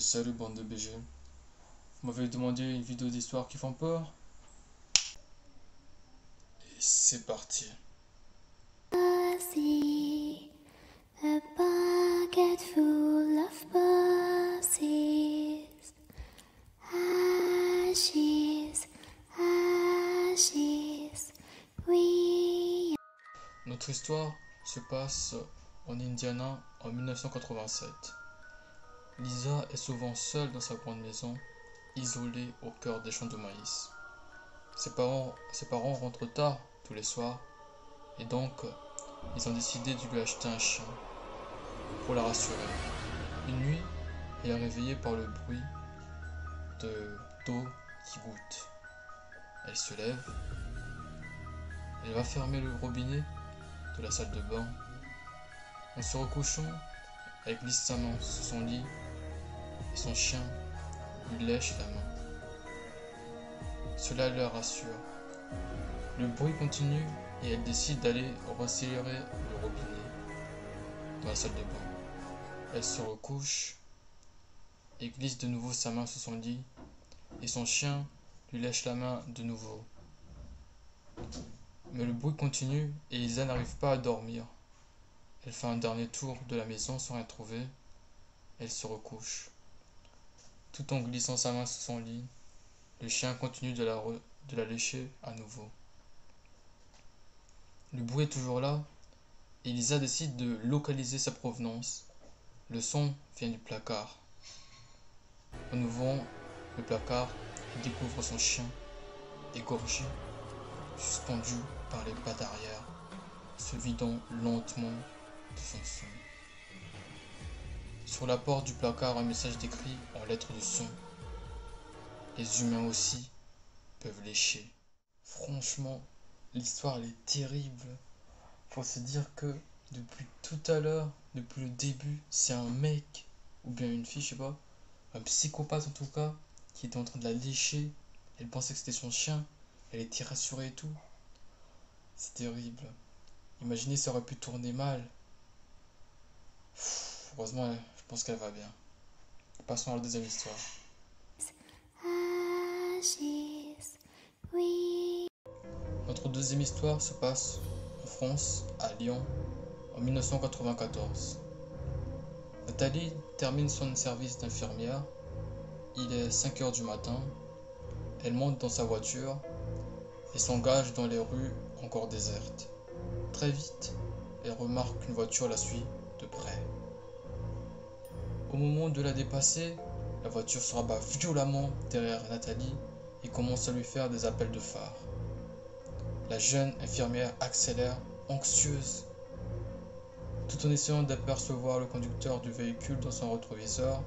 salut bande de BG. Vous m'avez demandé une vidéo d'histoire qui font peur. Et c'est parti. Pussy, a bucket full of pussies. Ashes, ashes, we. Notre histoire se passe en Indiana en 1987. Lisa est souvent seule dans sa grande maison, isolée au cœur des champs de maïs. Ses parents rentrent tard tous les soirs et donc ils ont décidé de lui acheter un chien pour la rassurer. Une nuit, elle est réveillée par le bruit d'eau qui goutte. Elle se lève, elle va fermer le robinet de la salle de bain. En se recouchant, elle glisse sa main sous son lit et son chien lui lèche la main. Cela la rassure. Le bruit continue et elle décide d'aller resserrer le robinet dans la salle de bain. Elle se recouche et glisse de nouveau sa main sous son lit et son chien lui lèche la main de nouveau. Mais le bruit continue et Lisa n'arrive pas à dormir. Elle fait un dernier tour de la maison sans rien trouver. Elle se recouche. Tout en glissant sa main sous son lit, le chien continue de la lécher à nouveau. Le bruit est toujours là et Lisa décide de localiser sa provenance. Le son vient du placard. En ouvrant le placard, elle découvre son chien, égorgé, suspendu par les pattes arrière, se vidant lentement de son sang. Sur la porte du placard, un message décrit en lettres de son. Les humains aussi peuvent lécher. Franchement, l'histoire elle est terrible. Faut se dire que depuis tout à l'heure, depuis le début, c'est un mec, ou bien une fille, je sais pas, un psychopathe en tout cas, qui était en train de la lécher. Elle pensait que c'était son chien, elle était rassurée et tout. C'est terrible. Imaginez, ça aurait pu tourner mal. Heureusement, je pense qu'elle va bien. Passons à la deuxième histoire. Ashes, we. Notre deuxième histoire se passe en France, à Lyon, en 1994. Nathalie termine son service d'infirmière. Il est 5 heures du matin. Elle monte dans sa voiture et s'engage dans les rues encore désertes. Très vite, elle remarque qu'une voiture la suit de près. Au moment de la dépasser, la voiture se rabat violemment derrière Nathalie et commence à lui faire des appels de phare. La jeune infirmière accélère, anxieuse. Tout en essayant d'apercevoir le conducteur du véhicule dans son rétroviseur,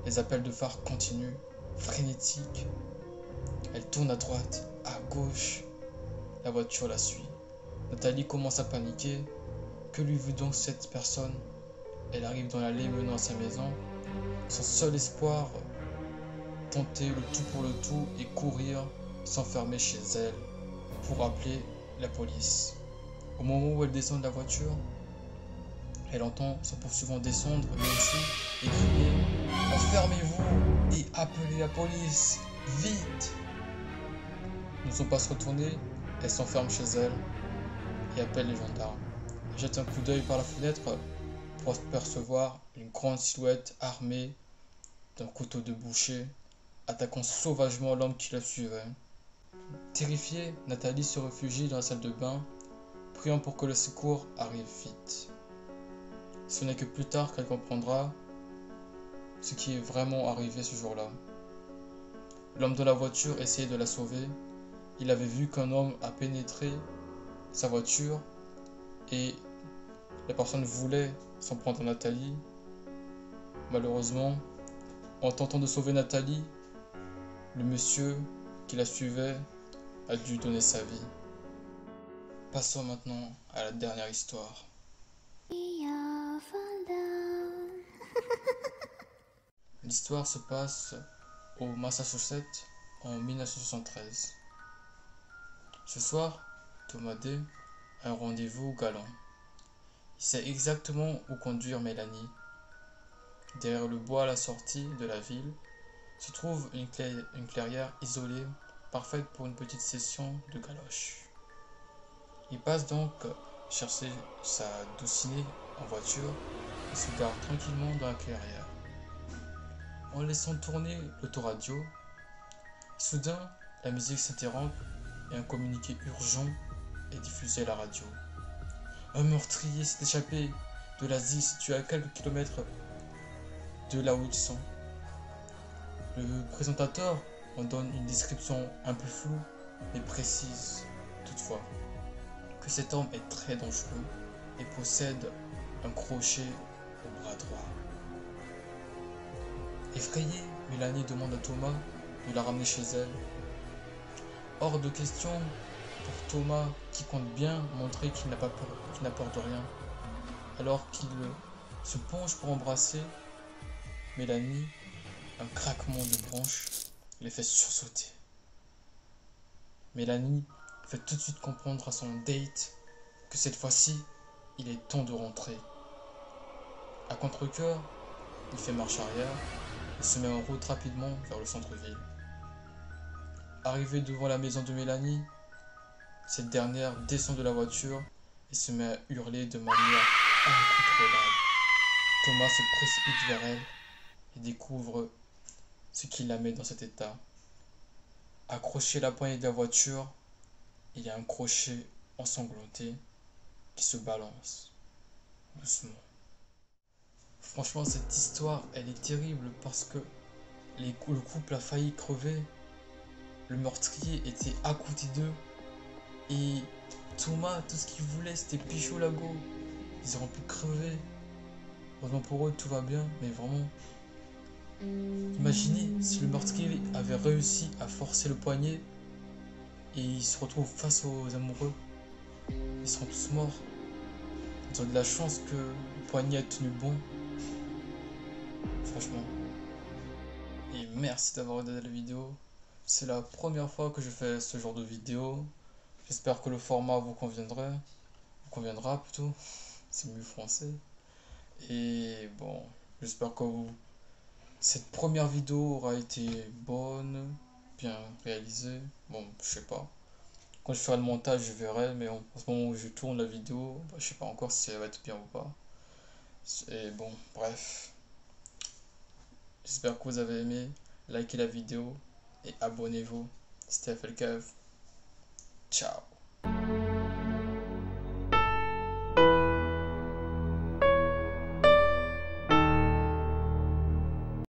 les appels de phare continuent, frénétiques. Elle tourne à droite, à gauche. La voiture la suit. Nathalie commence à paniquer. Que lui veut donc cette personne? Elle arrive dans l'allée menant à sa maison. Son seul espoir, tenter le tout pour le tout et courir, s'enfermer chez elle pour appeler la police. Au moment où elle descend de la voiture, elle entend son poursuivant descendre lui aussi et crier « Enfermez-vous et appelez la police, vite !» Ne sont pas se retourner, elle s'enferme chez elle et appelle les gendarmes. Elle jette un coup d'œil par la fenêtre pour apercevoir une grande silhouette armée d'un couteau de boucher, attaquant sauvagement l'homme qui la suivait. Terrifiée, Nathalie se réfugie dans la salle de bain, priant pour que le secours arrive vite. Ce n'est que plus tard qu'elle comprendra ce qui est vraiment arrivé ce jour-là. L'homme de la voiture essayait de la sauver. Il avait vu qu'un homme a pénétré sa voiture et la personne voulait s'en prendre à Nathalie. Malheureusement, en tentant de sauver Nathalie, le monsieur qui la suivait a dû donner sa vie. Passons maintenant à la dernière histoire. L'histoire se passe au Massachusetts en 1973. Ce soir, Thomas D a un rendez-vous galant. Il sait exactement où conduire Mélanie. Derrière le bois à la sortie de la ville se trouve une clairière isolée, parfaite pour une petite session de galoche. Il passe donc chercher sa doucinée en voiture et se gare tranquillement dans la clairière. En laissant tourner l'autoradio, soudain la musique s'interrompt et un communiqué urgent est diffusé à la radio. Un meurtrier s'est échappé de l'Asie située à quelques kilomètres de là où ils sont. Le présentateur en donne une description un peu floue mais précise toutefois que cet homme est très dangereux et possède un crochet au bras droit. Effrayée, Mélanie demande à Thomas de la ramener chez elle. Hors de question pour Thomas qui compte bien montrer qu'il n'a peur de rien. Alors qu'il se penche pour embrasser Mélanie, un craquement de branches les fait sursauter. Mélanie fait tout de suite comprendre à son date que cette fois-ci, il est temps de rentrer. À contre-cœur, il fait marche arrière et se met en route rapidement vers le centre-ville. Arrivé devant la maison de Mélanie, cette dernière descend de la voiture et se met à hurler de manière incontrôlable. Thomas se précipite vers elle et découvre ce qui la met dans cet état. Accroché à la poignée de la voiture, il y a un crochet ensanglanté qui se balance doucement. Franchement, cette histoire, elle est terrible parce que le couple a failli crever. Le meurtrier était à côté d'eux. Et Thomas, tout ce qu'il voulait, c'était Pichot Lago. Ils auraient pu crever. Heureusement pour eux, tout va bien, mais vraiment. Imaginez si le meurtrier avait réussi à forcer le poignet et ils se retrouvent face aux amoureux. Ils seront tous morts. Ils ont de la chance que le poignet a tenu bon. Franchement. Et merci d'avoir regardé la vidéo. C'est la première fois que je fais ce genre de vidéo. J'espère que le format vous conviendra plutôt. C'est mieux français. Et bon, j'espère que cette première vidéo aura été bonne, bien réalisée. Bon, je sais pas. Quand je ferai le montage, je verrai. Mais en ce moment où je tourne la vidéo, je sais pas encore si elle va être bien ou pas. Et bon, bref. J'espère que vous avez aimé. Likez la vidéo et abonnez-vous. C'était FLKF. Ciao.